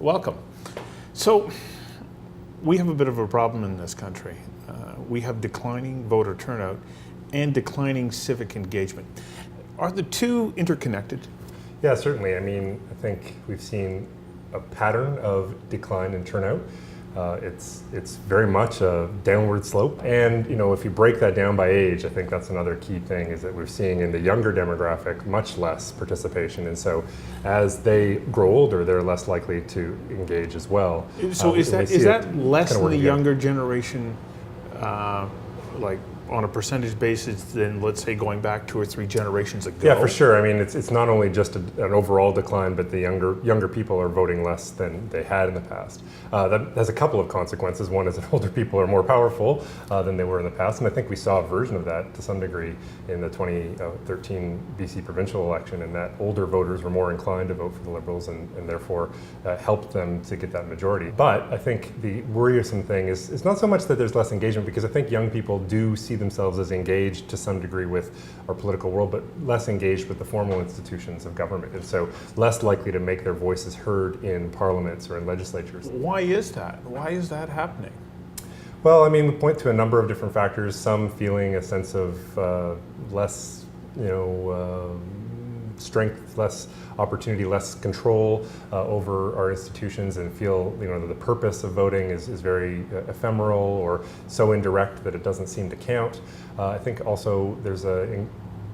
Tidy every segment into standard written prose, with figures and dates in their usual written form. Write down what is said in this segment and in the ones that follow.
Welcome. So, we have a bit of a problem in this country. We have declining voter turnout and declining civic engagement. Are the two interconnected? Yeah, certainly. I mean, I think we've seen a pattern of decline in turnout. It's very much a downward slope. And, if you break that down by age, I think that's another key thing, is that we're seeing in the younger demographic much less participation. And so as they grow older, they're less likely to engage as well. So is that less in the younger generation, like on a percentage basis than, let's say, going back 2 or 3 generations ago? Yeah, for sure. I mean, it's not only just an overall decline, but the younger people are voting less than they had in the past. That has a couple of consequences. One is that older people are more powerful than they were in the past, and I think we saw a version of that to some degree in the 2013 BC provincial election, and that older voters were more inclined to vote for the Liberals and therefore helped them to get that majority. But I think the worrisome thing is not so much that there's less engagement, because I think young people do see themselves as engaged to some degree with our political world, but less engaged with the formal institutions of government, and so less likely to make their voices heard in parliaments or in legislatures. Why is that? Why is that happening? Well, I mean, we point to a number of different factors, some feeling a sense of less, strength, less opportunity, less control over our institutions, and feel that the purpose of voting is very ephemeral or so indirect that it doesn't seem to count. I think also there's an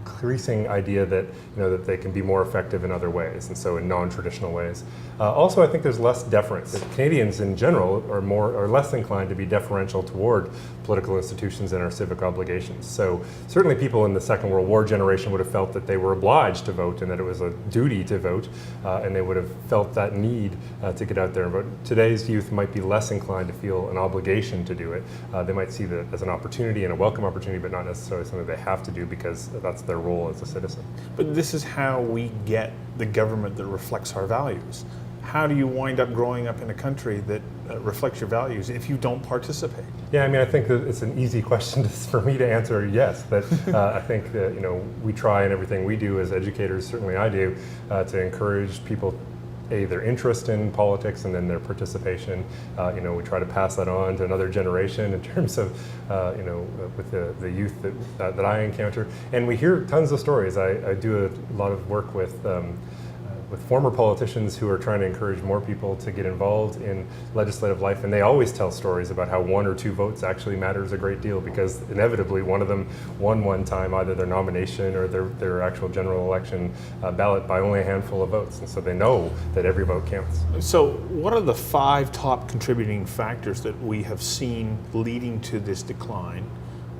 increasing idea that that they can be more effective in other ways, and so in non-traditional ways. Also, I think there's less deference. Canadians in general are less inclined to be deferential toward political institutions and our civic obligations. So certainly people in the Second World War generation would have felt that they were obliged to vote and that it was a duty to vote, and they would have felt that need to get out there and vote. Today's youth might be less inclined to feel an obligation to do it. They might see that as an opportunity and a welcome opportunity, but not necessarily something they have to do because that's their role as a citizen. But this is how we get the government that reflects our values. How do you wind up growing up in a country that reflects your values if you don't participate? Yeah, I mean, I think that it's an easy question for me to answer yes, but I think that we try in everything we do as educators, certainly I do, to encourage people, their interest in politics and then their participation. We try to pass that on to another generation in terms of, with the youth that I encounter. And we hear tons of stories. I do a lot of work with former politicians who are trying to encourage more people to get involved in legislative life, and they always tell stories about how 1 or 2 votes actually matters a great deal, because inevitably one of them won one time either their nomination or their actual general election ballot by only a handful of votes, and so they know that every vote counts. So what are the 5 top contributing factors that we have seen leading to this decline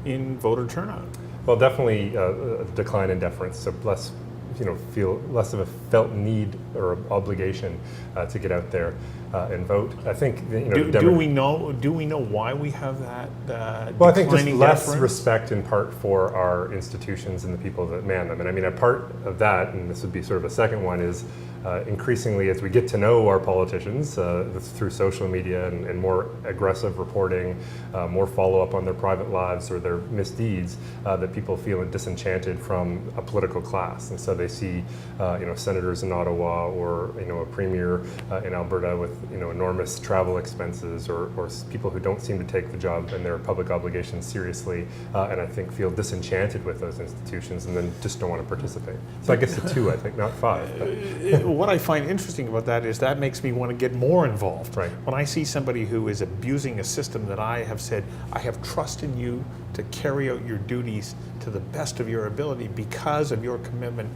in voter turnout? Well, definitely a decline in deference, so feel less of a felt need or obligation to get out there and vote. I think do we know why we have that? Well, I think just less deference? respect in part for our institutions and the people that man them. And I mean, a part of that, and this would be sort of a second one, is increasingly as we get to know our politicians through social media and more aggressive reporting, more follow-up on their private lives or their misdeeds, that people feel disenchanted from a political class, and so they see senators in Ottawa or a premier in Alberta with enormous travel expenses, or people who don't seem to take the job and their public obligations seriously, and I think feel disenchanted with those institutions and then just don't want to participate. So I guess the 2, I think, not 5. What I find interesting about that is that makes me want to get more involved. Right. When I see somebody who is abusing a system that I have said, I have trust in you to carry out your duties to the best of your ability because of your commitment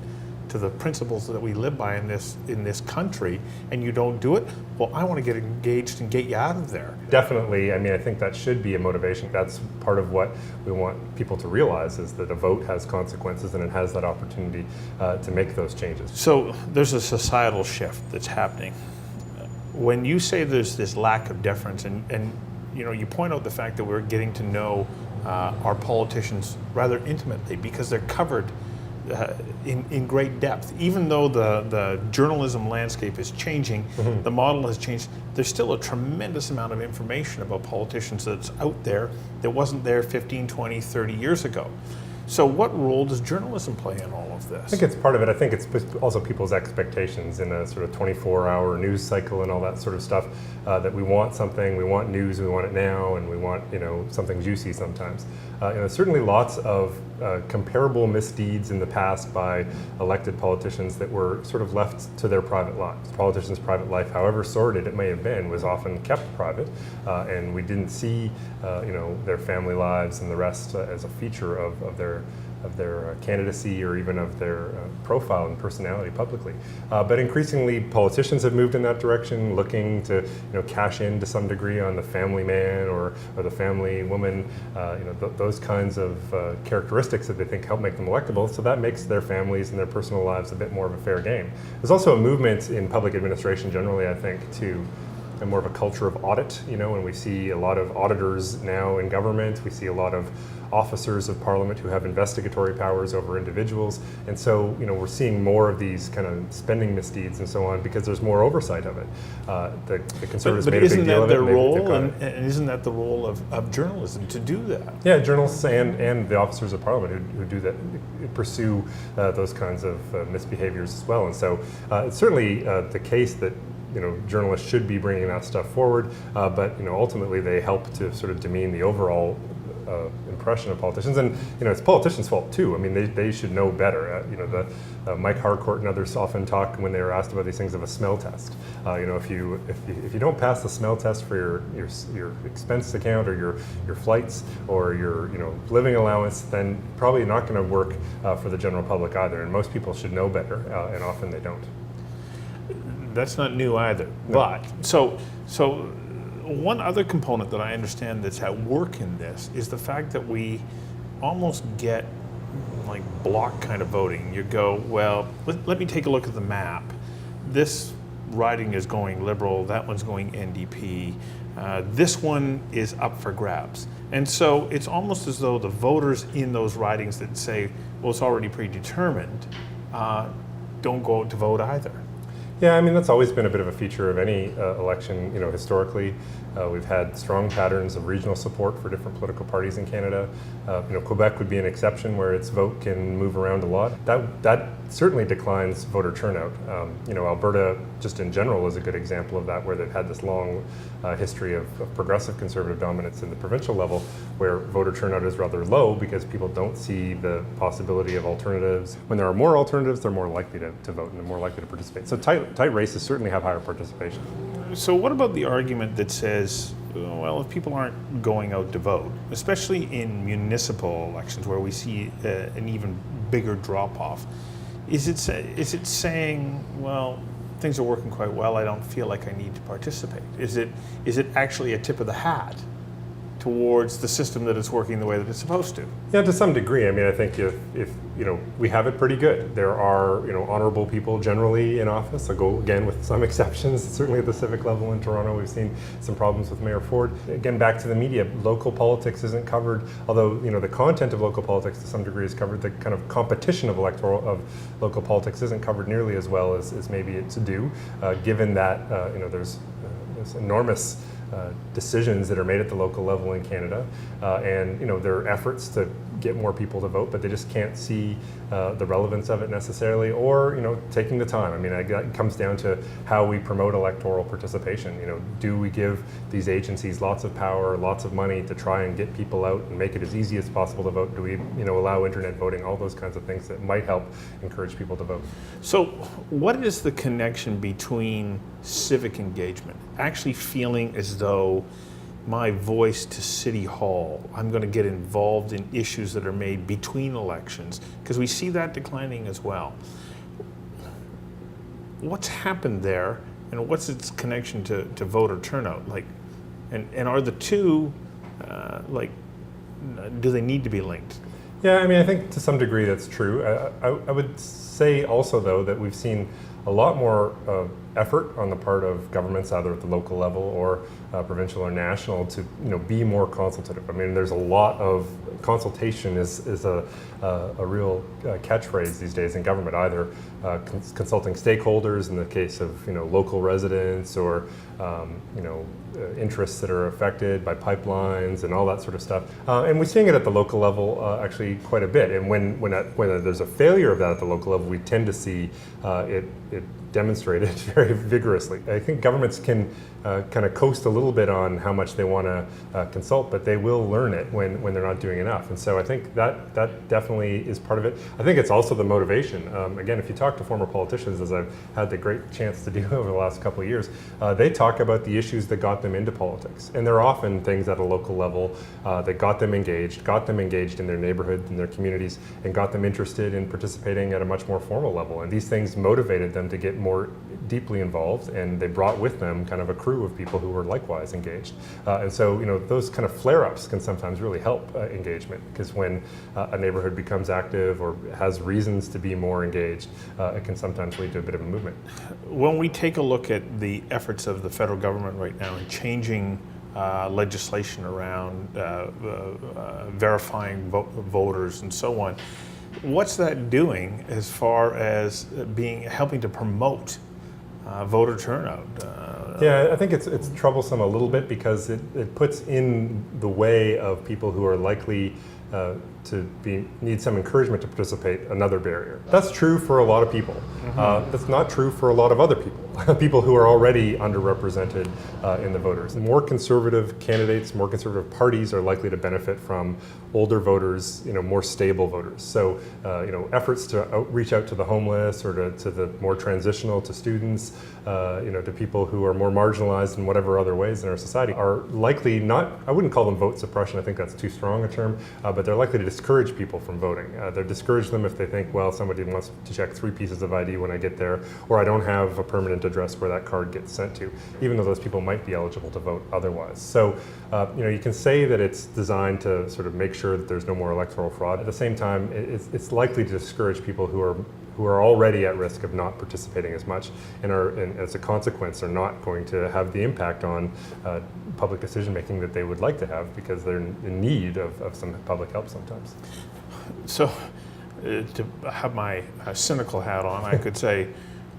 to the principles that we live by in this country, and you don't do it, well, I want to get engaged and get you out of there. Definitely. I mean, I think that should be a motivation. That's part of what we want people to realize, is that a vote has consequences and it has that opportunity to make those changes. So there's a societal shift that's happening. When you say there's this lack of deference, and you point out the fact that we're getting to know our politicians rather intimately because they're covered in great depth. Even though the journalism landscape is changing, the model has changed, there's still a tremendous amount of information about politicians that's out there that wasn't there 15, 20, 30 years ago. So what role does journalism play in all of this? I think it's part of it. I think it's also people's expectations in a sort of 24-hour news cycle and all that sort of stuff, that we want something, we want news, we want it now, and we want, something juicy sometimes. Certainly lots of comparable misdeeds in the past by elected politicians that were sort of left to their private lives. Politicians' private life, however sordid it may have been, was often kept private, and we didn't see, their family lives and the rest as a feature of their candidacy or even of their profile and personality publicly. But increasingly, politicians have moved in that direction, looking to cash in to some degree on the family man or the family woman, those kinds of characteristics that they think help make them electable. So that makes their families and their personal lives a bit more of a fair game. There's also a movement in public administration generally, I think, to more of a culture of audit, and we see a lot of auditors now in government. We see a lot of officers of parliament who have investigatory powers over individuals. And so, we're seeing more of these kind of spending misdeeds and so on because there's more oversight of it. The Conservatives made a big deal of it. But isn't that their role, and isn't that the role of journalism to do that? Yeah, journalists and the officers of parliament who do that, pursue those kinds of misbehaviors as well. And so it's certainly the case that journalists should be bringing that stuff forward, but ultimately they help to sort of demean the overall impression of politicians, and it's politicians' fault too. I mean, they should know better. Mike Harcourt and others often talk when they were asked about these things of a smell test. If you don't pass the smell test for your expense account or your flights or your living allowance, then probably not going to work for the general public either. And most people should know better, and often they don't. That's not new either. No. But so one other component that I understand that's at work in this is the fact that we almost get like block kind of voting. You go, well, let me take a look at the map. This riding is going Liberal, that one's going NDP. This one is up for grabs. And so it's almost as though the voters in those ridings that say, well, it's already predetermined, don't go out to vote either. Yeah, I mean, that's always been a bit of a feature of any election, historically. We've had strong patterns of regional support for different political parties in Canada. Quebec would be an exception where its vote can move around a lot. That certainly declines voter turnout. Alberta, just in general, is a good example of that, where they've had this long history of progressive conservative dominance in the provincial level, where voter turnout is rather low because people don't see the possibility of alternatives. When there are more alternatives, they're more likely to vote and they're more likely to participate. So tight races certainly have higher participation. So what about the argument that says, well, if people aren't going out to vote, especially in municipal elections where we see an even bigger drop-off, is it saying, well, things are working quite well, I don't feel like I need to participate? Is it actually a tip of the hat towards the system that it's working the way that it's supposed to? Yeah, to some degree. I mean, I think if we have it pretty good. There are honorable people generally in office. I'll go again with some exceptions. Certainly at the civic level in Toronto, we've seen some problems with Mayor Ford. Again, back to the media, local politics isn't covered. Although the content of local politics to some degree is covered, the kind of competition of local politics isn't covered nearly as well as maybe it's due, given that there's enormous decisions that are made at the local level in Canada, and there are efforts to get more people to vote, but they just can't see the relevance of it necessarily, or taking the time. I mean, it comes down to how we promote electoral participation. Do we give these agencies lots of power, lots of money to try and get people out and make it as easy as possible to vote? Do we allow internet voting? All those kinds of things that might help encourage people to vote. So what is the connection between civic engagement, actually feeling as though my voice to City Hall, I'm going to get involved in issues that are made between elections, because we see that declining as well. What's happened there, and what's its connection to voter turnout? And are the two, do they need to be linked? Yeah, I mean, I think to some degree that's true. I would say also, though, that we've seen a lot more effort on the part of governments, either at the local level or provincial or national, to be more consultative. I mean, there's a lot of consultation is a real catchphrase these days in government, either consulting stakeholders in the case of local residents, or interests that are affected by pipelines and all that sort of stuff. And we're seeing it at the local level actually quite a bit. And when there's a failure of that at the local level, we tend to see it demonstrated very vigorously. I think governments can kind of coast a little bit on how much they want to consult, but they will learn it when they're not doing enough. And so I think that definitely is part of it. I think it's also the motivation. Again, if you talk to former politicians, as I've had the great chance to do over the last couple of years, they talk about the issues that got them into politics. And there are often things at a local level that got them engaged in their neighborhoods, in their communities, and got them interested in participating at a much more formal level. And these things motivated them to get more deeply involved, and they brought with them kind of a crew of people who were likewise engaged. And so, those kind of flare-ups can sometimes really help engagement, because when a neighborhood becomes active or has reasons to be more engaged, it can sometimes lead to a bit of a movement. When we take a look at the efforts of the federal government right now in changing legislation around verifying voters and so on, what's that doing as far as helping to promote voter turnout? Yeah, I think it's troublesome a little bit, because it puts in the way of people who are likely to need some encouragement to participate another barrier. That's true for a lot of people. That's not true for a lot of other people, people who are already underrepresented in the voters. More conservative candidates, more conservative parties are likely to benefit from older voters, more stable voters. So, efforts to reach out to the homeless, or to the more transitional, to students, to people who are more marginalized in whatever other ways in our society, are likely not, I wouldn't call them vote suppression, I think that's too strong a term, but they're likely to discourage people from voting. They discourage them if they think, well, somebody wants to check 3 pieces of ID when I get there, or I don't have a permanent address where that card gets sent to, even though those people might be eligible to vote otherwise. So, you can say that it's designed to sort of make sure that there's no more electoral fraud. At the same time, it's likely to discourage people who are already at risk of not participating as much, and as a consequence are not going to have the impact on public decision making that they would like to have, because they're in need of some public help sometimes. So, to have my cynical hat on, I could say,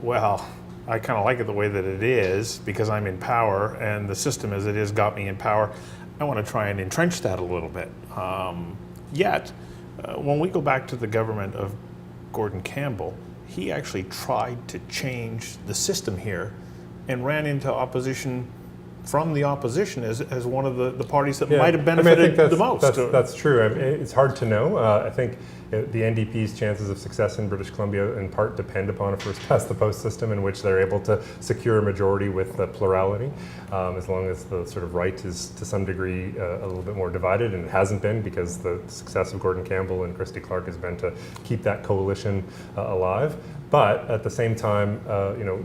well, I kind of like it the way that it is, because I'm in power, and the system as it is got me in power. I want to try and entrench that a little bit. Yet, when we go back to the government of Gordon Campbell, he actually tried to change the system here and ran into opposition from the opposition as one of the parties that might have benefited the most. That's true. I mean, it's hard to know. I think the NDP's chances of success in British Columbia in part depend upon a first-past-the-post system in which they're able to secure a majority with plurality, as long as the sort of right is to some degree a little bit more divided, and it hasn't been, because the success of Gordon Campbell and Christy Clark has been to keep that coalition alive. But at the same time,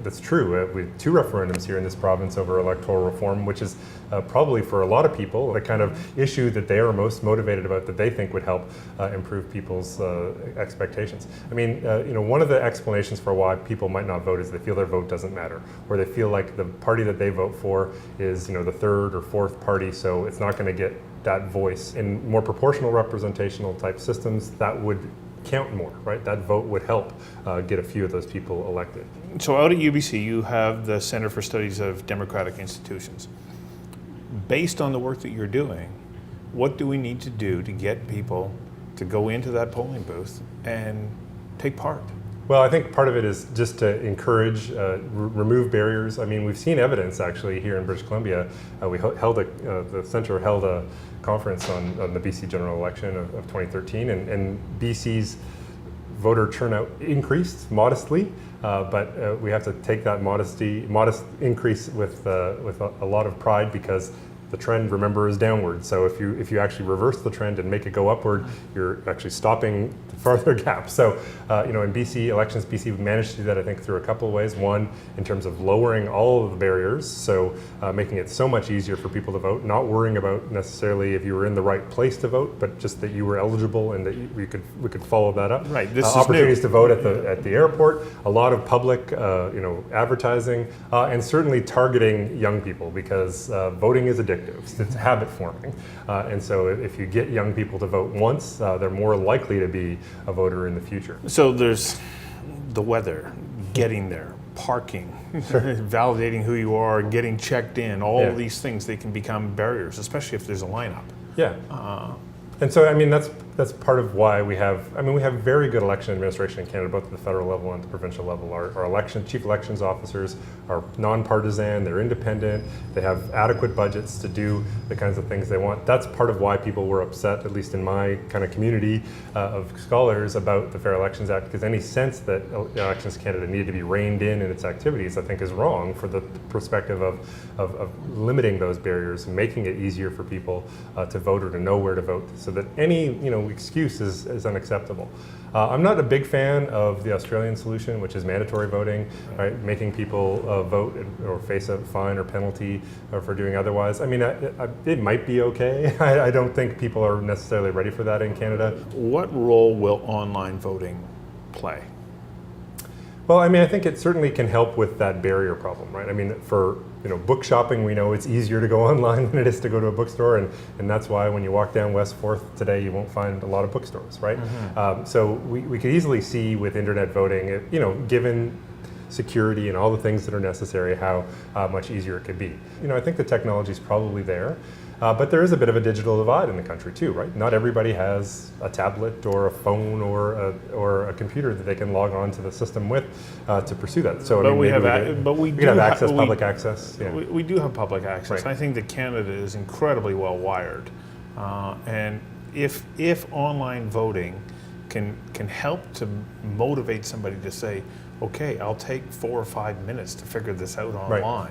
that's true. We have 2 referendums here in this province over electoral reform, which is probably for a lot of people the kind of issue that they are most motivated about, that they think would help improve people's expectations. I mean, one of the explanations for why people might not vote is they feel their vote doesn't matter, or they feel like the party that they vote for is, the 3rd or 4th party, so it's not going to get that voice. In more proportional representational type systems, that would count more, right? That vote would help get a few of those people elected. So out at UBC, you have the Center for Studies of Democratic Institutions. Based on the work that you're doing, what do we need to do to get people to go into that polling booth and take part? Well, I think part of it is just to encourage, remove barriers. I mean, we've seen evidence actually here in British Columbia. The Centre held a conference on the BC general election of 2013, and BC's voter turnout increased modestly, but we have to take that modest increase with a lot of pride, because the trend, remember, is downward. So if you actually reverse the trend and make it go upward, you're actually stopping the farther gap. So in BC elections, BC managed to do that, I think, through a couple of ways. One, in terms of lowering all of the barriers, so making it so much easier for people to vote, not worrying about necessarily if you were in the right place to vote, but just that you were eligible and that we could follow that up. Right. This is opportunities new. to vote at the airport, a lot of public advertising, and certainly targeting young people, because voting is addictive. It's habit forming, and so if you get young people to vote once, they're more likely to be a voter in the future. So there's the weather, getting there, parking, validating who you are, getting checked in, all of these things, they can become barriers, especially if there's a lineup. Yeah. And so, I mean, that's part of why we have very good election administration in Canada, both at the federal level and at the provincial level. Our chief elections officers are nonpartisan, they're independent, they have adequate budgets to do the kinds of things they want. That's part of why people were upset, at least in my kind of community of scholars, about the Fair Elections Act, because any sense that Elections Canada needed to be reined in its activities, I think, is wrong for the perspective of limiting those barriers and making it easier for people to vote or to know where to vote, so that any excuse is unacceptable. I'm not a big fan of the Australian solution, which is mandatory voting, right? Making people vote or face a fine or penalty for doing otherwise. I mean, it might be okay. I don't think people are necessarily ready for that in Canada. What role will online voting play? Well, I mean, I think it certainly can help with that barrier problem, right? I mean, for book shopping, we know it's easier to go online than it is to go to a bookstore, and that's why when you walk down West 4th today, you won't find a lot of bookstores, right? Mm-hmm. So we could easily see with internet voting, given security and all the things that are necessary, how much easier it could be. I think the technology is probably there. But there is a bit of a digital divide in the country too, right? Not everybody has a tablet or a phone or a computer that they can log on to the system with to pursue that. So we do have access, public access. Yeah. We do have public access. Right. I think that Canada is incredibly well wired, and if online voting can help to motivate somebody to say, okay, I'll take 4 or 5 minutes to figure this out online. Right.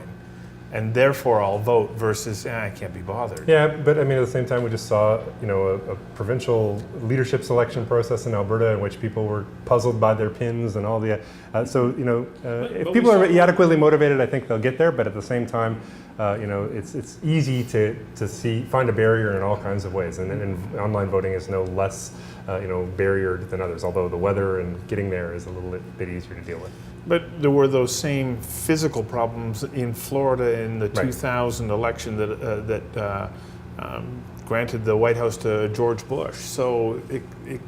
And therefore I'll vote versus I can't be bothered. Yeah, but I mean, at the same time, we just saw a provincial leadership selection process in Alberta in which people were puzzled by their pins and all the. If people are adequately motivated, I think they'll get there. But at the same time, it's easy to find a barrier in all kinds of ways, and online voting is no less barriered than others. Although the weather and getting there is a little bit easier to deal with. But there were those same physical problems in Florida in the 2000 election that granted the White House to George Bush. So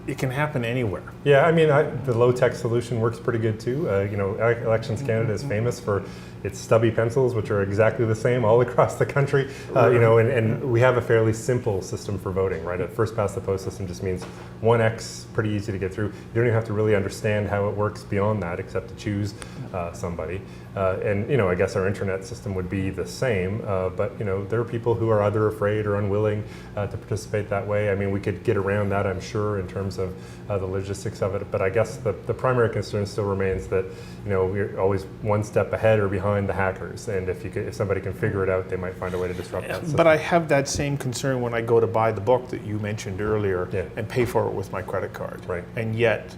it can happen anywhere. Yeah, I mean, the Lowtech solution works pretty good too. Elections Canada is famous for its stubby pencils, which are exactly the same all across the country. And we have a fairly simple system for voting, right? A first past the post system just means 1X, pretty easy to get through. You don't even have to really understand how it works beyond that, except to choose somebody. I guess our internet system would be the same, but there are people who are either afraid or unwilling to participate that way. I mean, we could get around that, I'm sure, in terms of the logistics of it. But I guess the primary concern still remains that we're always one step ahead or behind the hackers, and if somebody can figure it out, they might find a way to disrupt that system. But I have that same concern when I go to buy the book that you mentioned earlier and pay for it with my credit card. Right. And yet,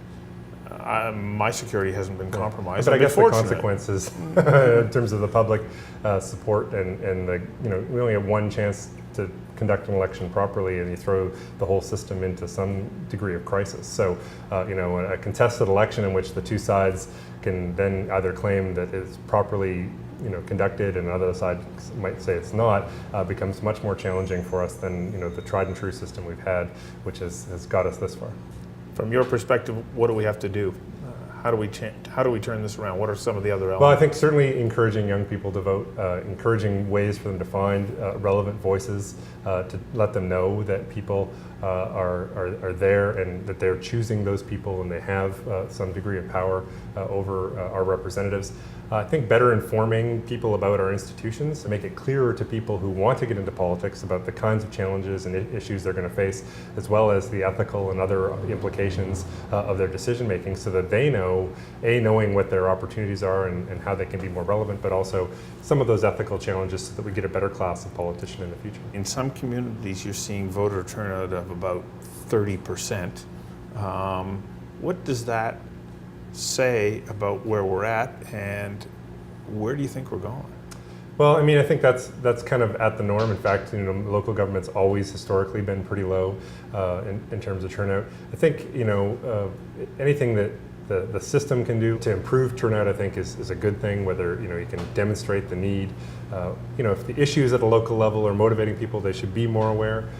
my security hasn't been compromised. But I guess the consequences in terms of the public support and we only have one chance to conduct an election properly, and you throw the whole system into some degree of crisis. So, a contested election in which the two sides can then either claim that it's properly conducted and another side might say it's not, becomes much more challenging for us than the tried and true system we've had, which has got us this far. From your perspective, what do we have to do? How do we turn this around? What are some of the other elements? Well, I think certainly encouraging young people to vote, encouraging ways for them to find relevant voices, to let them know that people are there and that they're choosing those people and they have some degree of power over our representatives. I think better informing people about our institutions to make it clearer to people who want to get into politics about the kinds of challenges and issues they're going to face, as well as the ethical and other implications of their decision making, so that they know, knowing what their opportunities are and how they can be more relevant, but also some of those ethical challenges so that we get a better class of politician in the future. In some communities, you're seeing voter turnout of about 30%. What does that say about where we're at, and where do you think we're going? Well, I mean, I think that's kind of at the norm. In fact, local government's always historically been pretty low in terms of turnout. I think anything that the system can do to improve turnout, I think, is a good thing. Whether you can demonstrate the need, if the issues at the local level are motivating people, they should be more aware.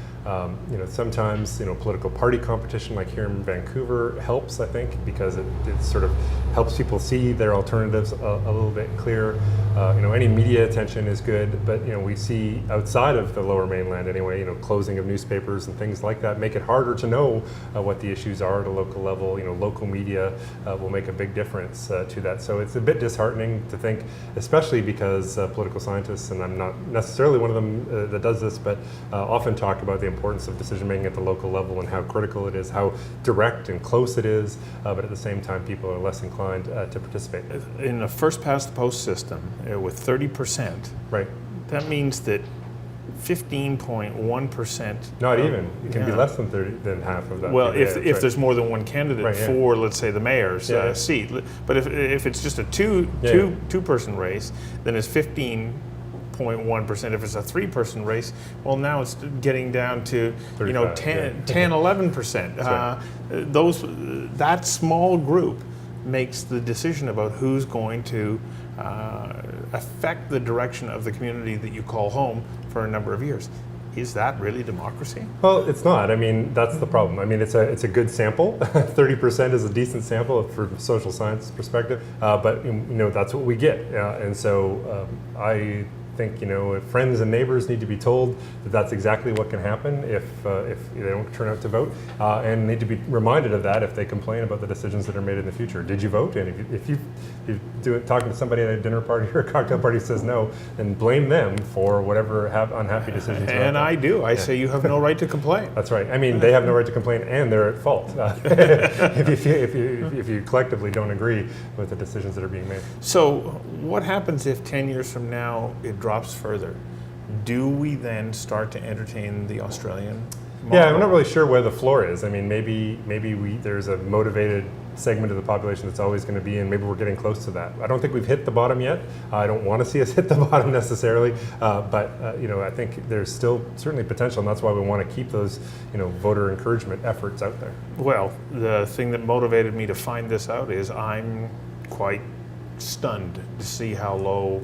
Sometimes political party competition, like here in Vancouver, helps, I think, because it sort of helps people see their alternatives a little bit clearer. Any media attention is good, but we see outside of the Lower Mainland anyway, closing of newspapers and things like that make it harder to know what the issues are at a local level. Local media will make a big difference to that. So it's a bit disheartening to think, especially because political scientists, and I'm not necessarily one of them that does this, but often talk about the importance of decision making at the local level and how critical it is, how direct and close it is, but at the same time people are less inclined to participate. In a first past the post system with 30%, right? That means that 15.1%. Not even. It can be less than half of that. Well, if there's more than one candidate for, let's say, the mayor's seat. But if it's just a two-person race, then it's 15.1%. If it's a three-person race, well, now it's getting down to 10, 11%. That small group makes the decision about who's going to affect the direction of the community that you call home for a number of years. Is that really democracy? Well, it's not. I mean, that's the problem. I mean, it's a good sample. 30% is a decent sample from a social science perspective, but that's what we get. And so I think if friends and neighbors need to be told that that's exactly what can happen if they don't turn out to vote, and need to be reminded of that if they complain about the decisions that are made in the future. Did you vote? And if you talking to somebody at a dinner party or a cocktail party says no, then blame them for whatever unhappy decisions. And I do. I say you have no right to complain. That's right. I mean, they have no right to complain, and they're at fault if you collectively don't agree with the decisions that are being made. So, what happens if 10 years from now it drops further? Do we then start to entertain the Australian model? Yeah, I'm not really sure where the floor is. I mean, maybe there's a motivated segment of the population that's always going to be in. Maybe we're getting close to that. I don't think we've hit the bottom yet. I don't want to see us hit the bottom necessarily, but I think there's still certainly potential, and that's why we want to keep those voter encouragement efforts out there. Well, the thing that motivated me to find this out is I'm quite stunned to see how low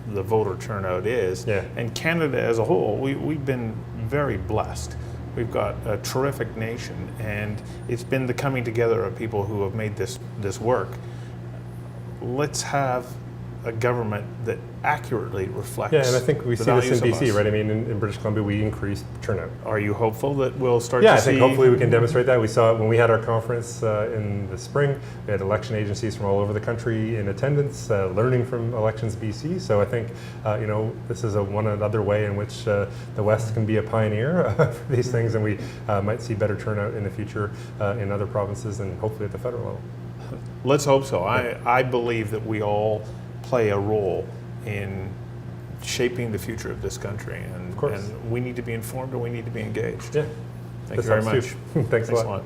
the voter turnout is. Yeah. And Canada as a whole, we've been very blessed. We've got a terrific nation, and it's been the coming together of people who have made this work. Let's have a government that accurately reflects. Yeah, and I think we see this in BC, us. right? I mean, in British Columbia, we increased turnout. Are you hopeful that we'll start to see? Yeah, I think hopefully we can demonstrate that. We saw it when we had our conference in the spring. We had election agencies from all over the country in attendance, learning from Elections BC. So I think, this is another way in which the West can be a pioneer for these things, and we might see better turnout in the future in other provinces and hopefully at the federal level. Let's hope so. I believe that we all play a role in shaping the future of this country, and we need to be informed and we need to be engaged. Yeah. Thank you very much. Thanks a lot.